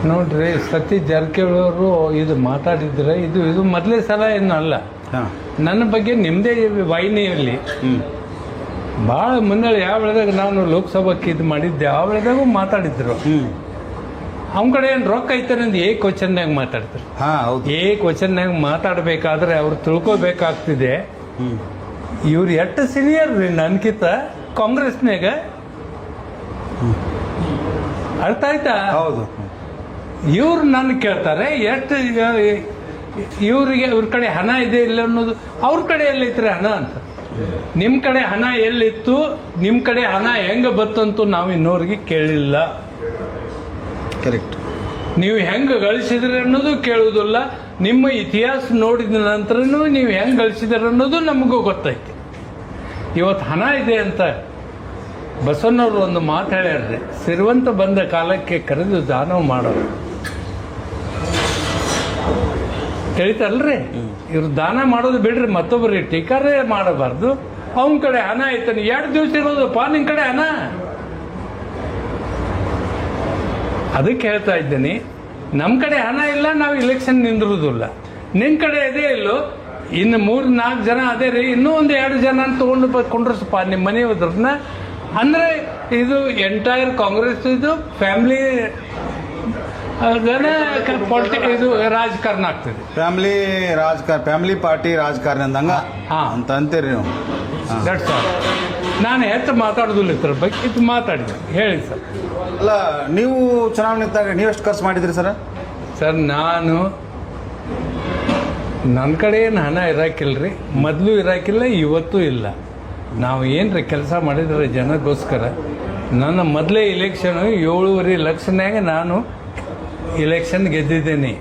ನೋಡ್ರಿ ಸತೀಶ್ ಜಾರಕಿಹೊಳಿ ಅವರು ಇದು ಮಾತಾಡಿದ್ರೆ ಇದು ಮೊದಲೇ ಸಲ ಏನು ಅಲ್ಲ. ನನ್ನ ಬಗ್ಗೆ ನಿಮ್ಮದೇ ವಾಹಿನಿಯಲ್ಲಿ ಭಾಳ ಮುಂದೆ ಯಾವ ವೇಳೆದಾಗ ನಾನು ಲೋಕಸಭಾಕ್ಕೆ ಇದು ಮಾಡಿದ್ದೆ ಆ ವೇಳೆದಾಗೂ ಮಾತಾಡಿದ್ರು. ಅವನ ಕಡೆ ಏನು ರೊಕ್ಕ ಐತಾನೆ ಅಂತ ಕ್ವಶನ್ನಾಗ ಮಾತಾಡ್ತಾರೆ. ಕ್ವಶನ್ನಾಗ ಮಾತಾಡಬೇಕಾದ್ರೆ ಅವ್ರು ತಿಳ್ಕೊಬೇಕಾಗ್ತಿದೆ ಇವ್ರು ಎಷ್ಟು ಸೀನಿಯರ್ ರೀ ನನ್ಕಿಂತ ಕಾಂಗ್ರೆಸ್ನಾಗ. ಅರ್ಥ ಆಯ್ತಾ? ಹೌದು. ಇವ್ರು ನನ್ನ ಕೇಳ್ತಾರೆ ಎಷ್ಟು ಇವ್ರಿಗೆ ಇವ್ರ ಕಡೆ ಹಣ ಇದೆ ಇಲ್ಲ ಅನ್ನೋದು. ಅವ್ರ ಕಡೆ ಎಲ್ಲೈತ್ರಿ ಹಣ ಅಂತ. ನಿಮ್ಮ ಕಡೆ ಹಣ ಎಲ್ಲಿತ್ತು, ನಿಮ್ಮ ಕಡೆ ಹಣ ಹೆಂಗೆ ಬತ್ತಂತೂ ನಾವು ಇನ್ನೋರಿಗೆ ಕೇಳಿಲ್ಲ. ಕರೆಕ್ಟ್. ನೀವು ಹೆಂಗೆ ಗಳಿಸಿದ್ರಿ ಅನ್ನೋದು ಕೇಳುವುದಿಲ್ಲ. ನಿಮ್ಮ ಇತಿಹಾಸ ನೋಡಿದ ನಂತರನೂ ನೀವು ಹೆಂಗೆ ಗಳಿಸಿದ್ರಿ ಅನ್ನೋದು ನಮಗೂ ಗೊತ್ತೈತಿ. ಇವತ್ತು ಹಣ ಇದೆ ಅಂತ ಬಸವಣ್ಣವ್ರು ಒಂದು ಮಾತು ಹೇಳ್ಯಾರ್ರಿ, ಸಿರಿವಂತ ಬಂದ ಕಾಲಕ್ಕೆ ಕರೆದು ದಾನ ಮಾಡೋರು. ತಿಳಿತಲ್ರಿ? ಇವ್ರು ದಾನ ಮಾಡೋದು ಬಿಡ್ರಿ, ಮತ್ತೊಬ್ಬರಿಗೆ ಟೀಕಾರೇ ಮಾಡಬಾರ್ದು. ಅವನ ಕಡೆ ಹಣ ಐತಾನೆ, 2 ದಿವಸ ಇರೋದಪ್ಪ ನಿನ್ನ ಕಡೆ ಹಣ. ಅದಕ್ಕೆ ಹೇಳ್ತಾ ಇದ್ದೀನಿ, ನಮ್ಮ ಕಡೆ ಹಣ ಇಲ್ಲ, ನಾವು ಇಲೆಕ್ಷನ್ ನಿಂದಿರುವುದಿಲ್ಲ. ನಿನ್ನ ಕಡೆ ಇದೆ ಇಲ್ಲೋ, ಇನ್ನು 3-4 ಜನ ಅದೇ ರೀ, ಇನ್ನೂ ಒಂದು 2 ಜನ ತೊಗೊಂಡು ಕೊಂಡ್ರಸಪ್ಪ ನಿಮ್ಮ ಮನೆ ಹೋದ್ರನ್ನ. ಅಂದರೆ ಇದು ಎಂಟೈರ್ ಕಾಂಗ್ರೆಸ್ ಇದು ಫ್ಯಾಮಿಲಿ ಇದು ರಾಜಕಾರಣ ಆಗ್ತದೆ. ಫ್ಯಾಮಿಲಿ ಪಾರ್ಟಿ ರಾಜಕಾರಣ ಅಂದಂಗ ಅಂತ ಅಂತೀರಿ ನೀವು. ನಾನು ಹೆಚ್ಚು ಮಾತಾಡೋದಿಲ್ಲ ಇದ್ರ ಬಗ್ಗೆ, ಇದು ಮಾತಾಡಿದೆ. ಹೇಳಿ ಸರ್. ಅಲ್ಲ, ನೀವು ಚುನಾವಣೆ ಇದ್ದಾಗ ನೀವು ಎಷ್ಟು ಖರ್ಚು ಮಾಡಿದ್ರಿ ಸರ್? ಸರ್, ನಾನು ನನ್ನ ಕಡೆ ಏನು ಹಣ ಇರಾಕಿಲ್ರಿ, ಮೊದಲು ಇರಾಕಿಲ್ಲ, ಇವತ್ತೂ ಇಲ್ಲ. ನಾವು ಏನ್ರಿ ಕೆಲಸ ಮಾಡಿದ್ರೆ ಜನಕ್ಕೋಸ್ಕರ. ನನ್ನ ಮೊದಲೇ ಇಲೆಕ್ಷನ್ 7.5 ಲಕ್ಷನಾಗ ನಾನು ಇಲೆಕ್ಷನ್ ಗೆದ್ದಿದ್ದೇನೆ.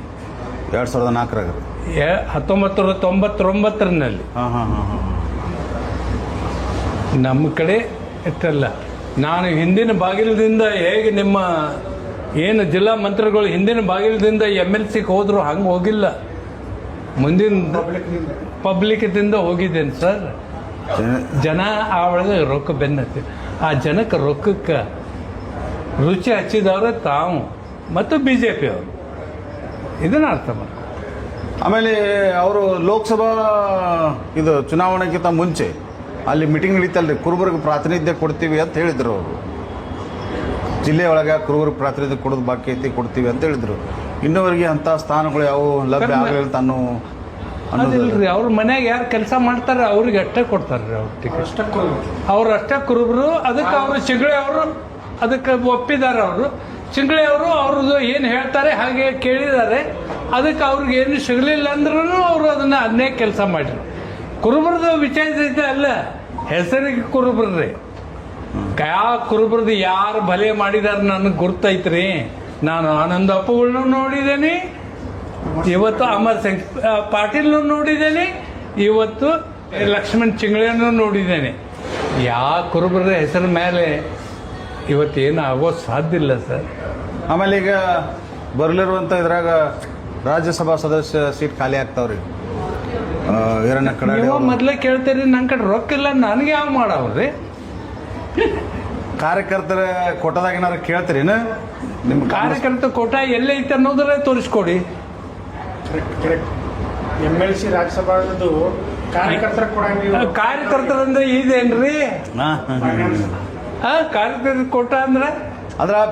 2004 1999ರಲ್ಲಿ. ನಮ್ಮ ಕಡೆ ಇಷ್ಟಲ್ಲ. ನಾನು ಹಿಂದಿನ ಬಾಗಿಲದಿಂದ ಹೇಗೆ ನಿಮ್ಮ ಏನು ಜಿಲ್ಲಾ ಮಂತ್ರಿಗಳು ಹಿಂದಿನ ಬಾಗಿಲದಿಂದ MLCಗೆ ಹೋದ್ರು ಹಂಗೆ ಹೋಗಿಲ್ಲ, ಮುಂದಿನ ಪಬ್ಲಿಕ್ದಿಂದ ಹೋಗಿದ್ದೇನೆ ಸರ್. ಜನ ಆ ಒಳಗೆ ರೊಕ್ಕ ಬೆನ್ನತ್ತಿ, ಆ ಜನಕ್ಕೆ ರೊಕ್ಕಕ್ಕೆ ರುಚಿ ಹಚ್ಚಿದವ್ರೆ ತಾವು ಮತ್ತು BJP ಅವರು. ಇದನ್ನ ಅರ್ಥ ಮಾಡಿ. ಆಮೇಲೆ ಅವರು ಲೋಕಸಭಾ ಇದು ಚುನಾವಣೆಗಿಂತ ಮುಂಚೆ ಅಲ್ಲಿ ಮೀಟಿಂಗ್ ನಡೀತಲ್ರಿ, ಕುರುಬರಿಗೆ ಪ್ರಾತಿನಿಧ್ಯ ಕೊಡ್ತೀವಿ ಅಂತ ಹೇಳಿದ್ರು ಅವರು. ಜಿಲ್ಲೆ ಒಳಗೆ ಕುರುಬರಿಗೆ ಪ್ರಾತಿನಿಧ್ಯ ಕೊಡೋದು ಬಾಕಿ ಐತಿ, ಕೊಡ್ತೀವಿ ಅಂತ ಹೇಳಿದ್ರು. ಇನ್ನೂವರೆಗೆ ಅಂಥ ಸ್ಥಾನಗಳು ಯಾವ ಲಭ್ಯ ಆಗಲಿಲ್ಲ ಅನ್ನೋ ಅದಿಲ್ರಿ. ಅವ್ರ ಮನ್ಯಾಗ ಯಾರು ಕೆಲಸ ಮಾಡ್ತಾರೆ ಅವ್ರಿಗೆ ಅಷ್ಟೇ ಕೊಡ್ತಾರ್ರಿ ಅವ್ರ ಟಿಕೆಟ್. ಅವ್ರು ಅಷ್ಟೇ ಕುರುಬರು. ಅದಕ್ಕೆ ಅವರು ಚಿಂಗಳೆ ಅವರು ಅದಕ್ಕೆ ಒಪ್ಪಿದ್ದಾರೆ. ಅವರು ಚಿಂಗಳೆ ಅವರು ಅವ್ರದ್ದು ಏನು ಹೇಳ್ತಾರೆ ಹಾಗೆ ಕೇಳಿದ್ದಾರೆ. ಅದಕ್ಕೆ ಅವ್ರಿಗೆ ಏನು ಸಿಗಲಿಲ್ಲ ಅಂದ್ರೂ ಅವರು ಅದನ್ನೇ ಕೆಲಸ ಮಾಡಿದ್ರು. ಕುರುಬರದು ವಿಚಾರಿಸೈತೆ ಅಲ್ಲ, ಹೆಸರಿಗೆ ಕುರುಬರ್ರಿ. ಯಾವ ಕುರುಬರದು ಯಾರು ಭಲೆ ಮಾಡಿದಾರೆ ನನಗೆ ಗುರ್ತೈತ್ರಿ. ನಾನು ಆನಂದ ಅಪ್ಪುಗಳನ್ನೂ ನೋಡಿದ್ದೇನೆ, ಇವತ್ತು ಅಮರ್ ಸಿಂಗ್ ಪಾಟೀಲ್ನೂ ನೋಡಿದ್ದೇನೆ, ಇವತ್ತು ಲಕ್ಷ್ಮಣ್ ಚಿಂಗಳೆಯನ್ನು ನೋಡಿದ್ದೇನೆ. ಯಾವ ಕುರುಬರ ಹೆಸರ ಮೇಲೆ ಇವತ್ತೇನು ಆಗೋದು ಸಾಧ್ಯ ಇಲ್ಲ ಸರ್. ಆಮೇಲೆ ಈಗ ಬರಲಿರುವಂಥ ಇದ್ರಾಗ ರಾಜ್ಯಸಭಾ ಸದಸ್ಯ ಸೀಟ್ ಖಾಲಿ ಆಗ್ತಾವ್ರಿ. ನೀವು ಮೊದಲೇ ಕೇಳ್ತೀರಿ, ನನ್ನ ಕಡೆ ರೊಕ್ಕ ಇಲ್ಲ, ನನಗೆ ಯಾವ ಮಾಡವ್ರಿ? ಕಾರ್ಯಕರ್ತರ ಕೋಟದಾಗ ಏನಾರು ಕೇಳ್ತೀರಿ? ನಿಮ್ಮ ಕಾರ್ಯಕರ್ತ ಕೋಟ ಎಲ್ಲೈತೆ ಅನ್ನೋದ್ರೆ ತೋರಿಸ್ಕೊಡಿ. MLC ರಾಜ್ಯಸಭಾದು ಕಾರ್ಯಕರ್ತರ ಕಾರ್ಯಕರ್ತರಂದ್ರೆ ಇದೇನ್ರಿ? ಕಾರ್ಯಕರ್ತರ ಕೋಟ ಅಂದ್ರೆ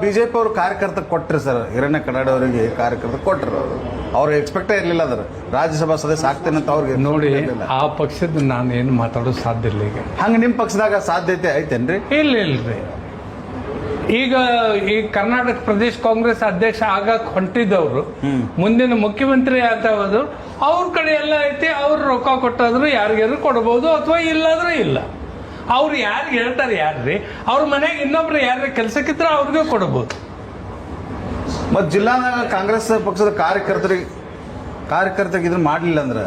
BJP ಅವರು ಕಾರ್ಯಕರ್ತ ಕೊಟ್ರಿ ಸರ್. ಹಿರಣ್ಯ ಕಡಾಡಿ ಅವರಿಗೆ ಕಾರ್ಯಕರ್ತ ಕೊಟ್ಟರು. ಅವ್ರಿಗೆ ಎಕ್ಸ್ಪೆಕ್ಟೇ ಇರಲಿಲ್ಲ ಅದ್ರ ರಾಜ್ಯಸಭಾ ಸದಸ್ಯ ಆಗ್ತೇನೆ ಅಂತ ಅವ್ರಿಗೆ. ನೋಡಿ, ಆ ಪಕ್ಷದ ನಾನು ಏನು ಮಾತಾಡೋದು ಸಾಧ್ಯ ಇಲ್ಲ. ಈಗ ಹಂಗೆ ನಿಮ್ಮ ಪಕ್ಷದಾಗ ಸಾಧ್ಯತೆ ಐತೇನ್ರಿ? ಇಲ್ರಿ. ಈಗ ಈ ಕರ್ನಾಟಕ ಪ್ರದೇಶ ಕಾಂಗ್ರೆಸ್ ಅಧ್ಯಕ್ಷ ಆಗಕ್ಕೆ ಹೊಂಟಿದ್ದವರು ಮುಂದಿನ ಮುಖ್ಯಮಂತ್ರಿ ಆಗ್ತಾವುದು. ಅವ್ರ ಕಡೆ ಎಲ್ಲ ಐತಿ, ಅವ್ರು ರೊಕ್ಕ ಕೊಟ್ಟಾದ್ರು ಯಾರಿಗಾದ್ರು ಕೊಡ್ಬೋದು, ಅಥವಾ ಇಲ್ಲಾದ್ರೆ ಇಲ್ಲ. ಅವ್ರು ಯಾರಿಗೆ ಹೇಳ್ತಾರೆ ಯಾರ್ರಿ? ಅವ್ರ ಮನೆಗೆ ಇನ್ನೊಬ್ರು ಯಾರು ಕೆಲಸಕ್ಕಿದ್ರೆ ಅವ್ರಿಗೂ ಕೊಡ್ಬೋದು. ಮತ್ತು ಜಿಲ್ಲಾದಾಗ ಕಾಂಗ್ರೆಸ್ ಪಕ್ಷದ ಕಾರ್ಯಕರ್ತರಿಗೆ ಇದನ್ನ ಮಾಡಲಿಲ್ಲ ಅಂದ್ರೆ,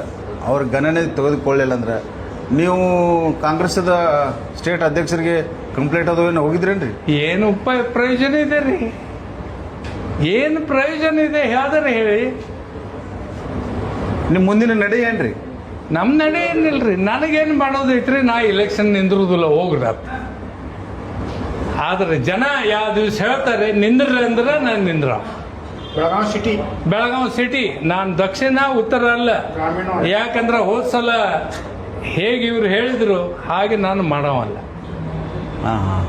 ಅವ್ರ ಗಣನೆ ತೆಗೆದುಕೊಳ್ಳಲಿಲ್ಲ ಅಂದ್ರೆ, ನೀವು ಕಾಂಗ್ರೆಸ್ದ ಸ್ಟೇಟ್ ಅಧ್ಯಕ್ಷರಿಗೆ ಕಂಪ್ಲೇಂಟ್ ಅದು ಏನು ಹೋಗಿದ್ರೇನ್ರಿ? ಏನು ಪ್ರಯೋಜನ ಇದೆ ರೀ? ಏನು ಪ್ರಯೋಜನ ಇದೆ ಯಾವ್ದಾರ ಹೇಳಿ. ನಿಮ್ಮ ಮುಂದಿನ ನಡೆ ಏನ್ರಿ? ನಮ್ಮ ನಡೆ ಏನಿಲ್ರಿ. ನನಗೇನು ಮಾಡೋದೈತ್ರಿ? ನಾ ಇಲೆಕ್ಷನ್ ನಿಂದಿರುವುದಿಲ್ಲ, ಹೋಗ್ರ. ಆದರೆ ಜನ ಯಾವ ದಿವಸ ಹೇಳ್ತಾರೆ ನಿಂದ್ರಿ ಅಂದ್ರೆ ನಾನು ನಿಂದ್ರ. Belagavi city Belagavi city. ನಾನು ದಕ್ಷಿಣ ಉತ್ತರ ಅಲ್ಲ. ಗ್ರಾಮೀಣ ಯಾಕಂದ್ರೆ ಹೋದ ಸಲ ಹೇಗೆ ಇವ್ರು ಹೇಳಿದ್ರು ಹಾಗೆ ನಾನು ಮಾಡವಲ್ಲ. ಹಾಂ ಹಾಂ